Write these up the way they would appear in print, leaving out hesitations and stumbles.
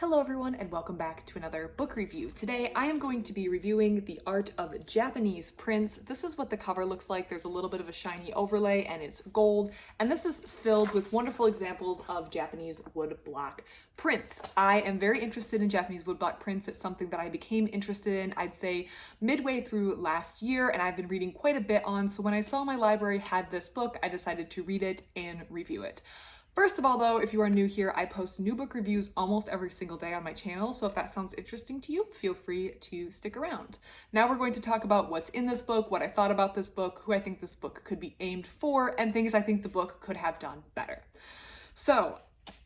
Hello everyone and welcome back to another book review. Today I am going to be reviewing The Art of Japanese Prints. This is what the cover looks like. There's a little bit of a shiny overlay and it's gold, and this is filled with wonderful examples of Japanese woodblock prints. I am very interested in Japanese woodblock prints. It's something that I became interested in, I'd say, midway through last year, and I've been reading quite a bit on, so when I saw my library had this book, I decided to read it and review it. First of all though, if you are new here, I post new book reviews almost every single day on my channel, so if that sounds interesting to you, feel free to stick around. Now we're going to talk about what's in this book, what I thought about this book, who I think this book could be aimed for, and things I think the book could have done better. So,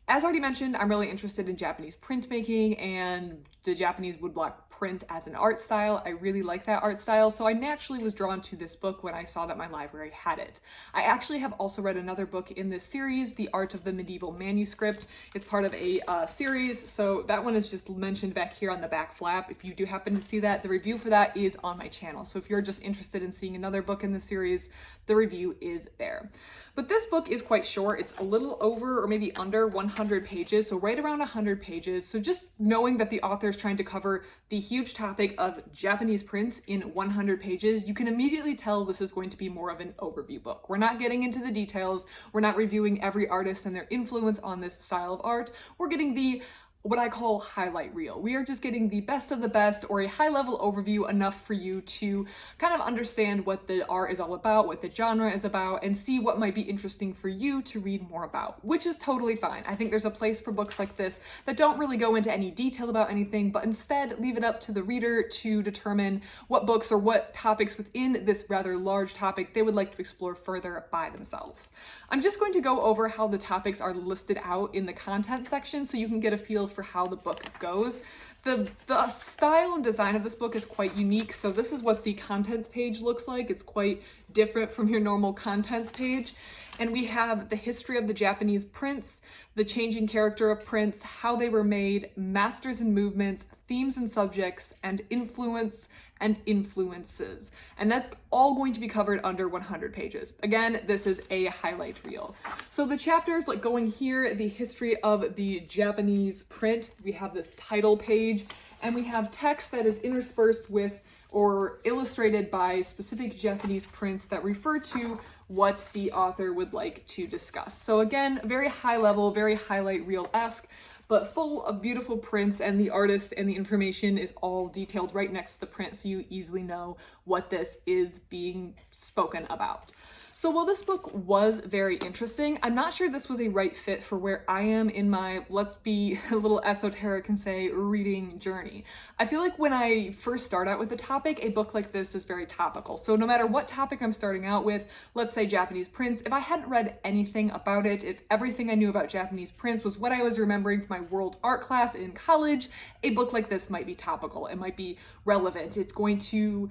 as already mentioned, I'm really interested in Japanese printmaking and the Japanese woodblock print as an art style. I really like that art style, so I naturally was drawn to this book when I saw that my library had it. I actually have also read another book in this series, The Art of the Medieval Manuscript. It's part of a series, so that one is just mentioned back here on the back flap. If you do happen to see that, the review for that is on my channel. So if you're just interested in seeing another book in the series, the review is there. But this book is quite short. It's a little over or maybe under 100 pages, so right around 100 pages. So just knowing that the author is trying to cover the huge topic of Japanese prints in 100 pages, you can immediately tell this is going to be more of an overview book. We're not getting into the details. We're not reviewing every artist and their influence on this style of art. We're getting the what I call highlight reel. We are just getting the best of the best, or a high level overview enough for you to kind of understand what the art is all about, what the genre is about, and see what might be interesting for you to read more about, which is totally fine. I think there's a place for books like this that don't really go into any detail about anything, but instead leave it up to the reader to determine what books or what topics within this rather large topic they would like to explore further by themselves. I'm just going to go over how the topics are listed out in the content section so you can get a feel for how the book goes. The style and design of this book is quite unique, so this is what the contents page looks like. It's quite different from your normal contents page. And we have the history of the Japanese prints, the changing character of prints, how they were made, masters and movements, themes and subjects, and influence and influences. And that's all going to be covered under 100 pages. Again, this is a highlight reel. So the chapters, like going here, the history of the Japanese print, we have this title page, and we have text that is interspersed with or illustrated by specific Japanese prints that refer to what the author would like to discuss. So again, very high level, very highlight reel-esque, but full of beautiful prints, and the artist and the information is all detailed right next to the print, so you easily know what this is being spoken about. So while this book was very interesting, I'm not sure this was a right fit for where I am in my, let's be a little esoteric and say, reading journey. I feel like when I first start out with a topic, a book like this is very topical. So no matter what topic I'm starting out with, let's say Japanese prints, if I hadn't read anything about it, if everything I knew about Japanese prints was what I was remembering from my world art class in college, a book like this might be topical. It might be relevant. It's going to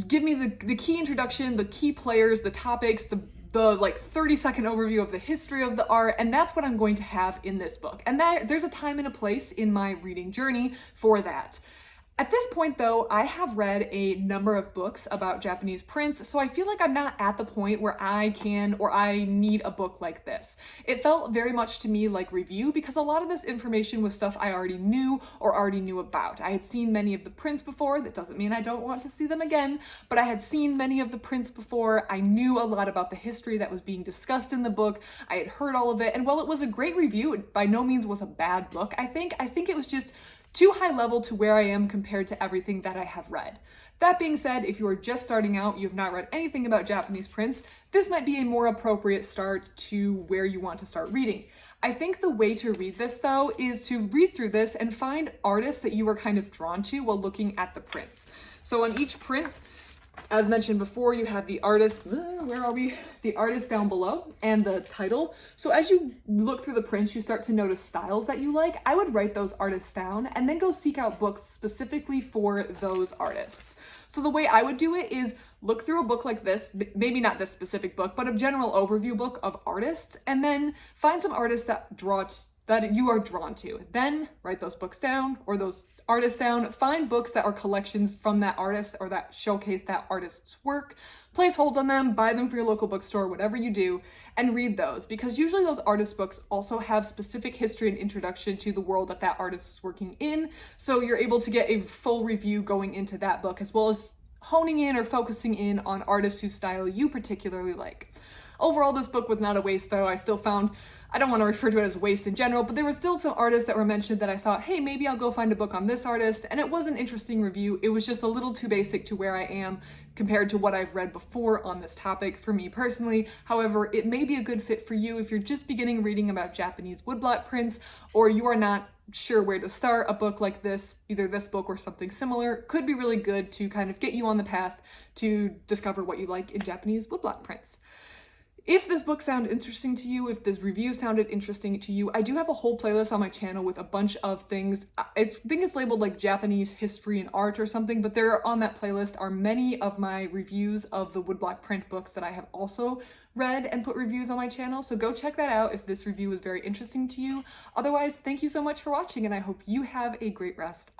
give me the key introduction, the key players, the topics, the like 30-second overview of the history of the art, and that's what I'm going to have in this book. And there's a time and a place in my reading journey for that. At this point though, I have read a number of books about Japanese prints, so I feel like I'm not at the point where I can or I need a book like this. It felt very much to me like review because a lot of this information was stuff I already knew or already knew about. I had seen many of the prints before. That doesn't mean I don't want to see them again, but I had seen many of the prints before. I knew a lot about the history that was being discussed in the book. I had heard all of it, and while it was a great review, it by no means was a bad book. I think it was just too high level to where I am compared to everything that I have read. That being said, if you are just starting out, you have not read anything about Japanese prints, this might be a more appropriate start to where you want to start reading. I think the way to read this though is to read through this and find artists that you are kind of drawn to while looking at the prints. So on each print, as mentioned before, you have the artist, where are we? The artist down below and the title. So as you look through the prints, you start to notice styles that you like. I would write those artists down and then go seek out books specifically for those artists. So the way I would do it is look through a book like this, maybe not this specific book, but a general overview book of artists, and then find some artists that you are drawn to. Then write those books down or those artist down, find books that are collections from that artist or that showcase that artist's work, place holds on them, buy them for your local bookstore, whatever you do, and read those, because usually those artist books also have specific history and introduction to the world that that artist was working in, so you're able to get a full review going into that book, as well as honing in or focusing in on artists whose style you particularly like. Overall, this book was not a waste though. I still found, I don't want to refer to it as waste in general, but there were still some artists that were mentioned that I thought, hey, maybe I'll go find a book on this artist, and it was an interesting review. It was just a little too basic to where I am compared to what I've read before on this topic for me personally. However, it may be a good fit for you if you're just beginning reading about Japanese woodblock prints, or you are not sure where to start. A book like this, either this book or something similar, could be really good to kind of get you on the path to discover what you like in Japanese woodblock prints. If this book sounded interesting to you, if this review sounded interesting to you, I do have a whole playlist on my channel with a bunch of things. I think it's labeled like Japanese history and art or something, but there on that playlist are many of my reviews of the woodblock print books that I have also read and put reviews on my channel. So go check that out if this review was very interesting to you. Otherwise, thank you so much for watching, and I hope you have a great rest of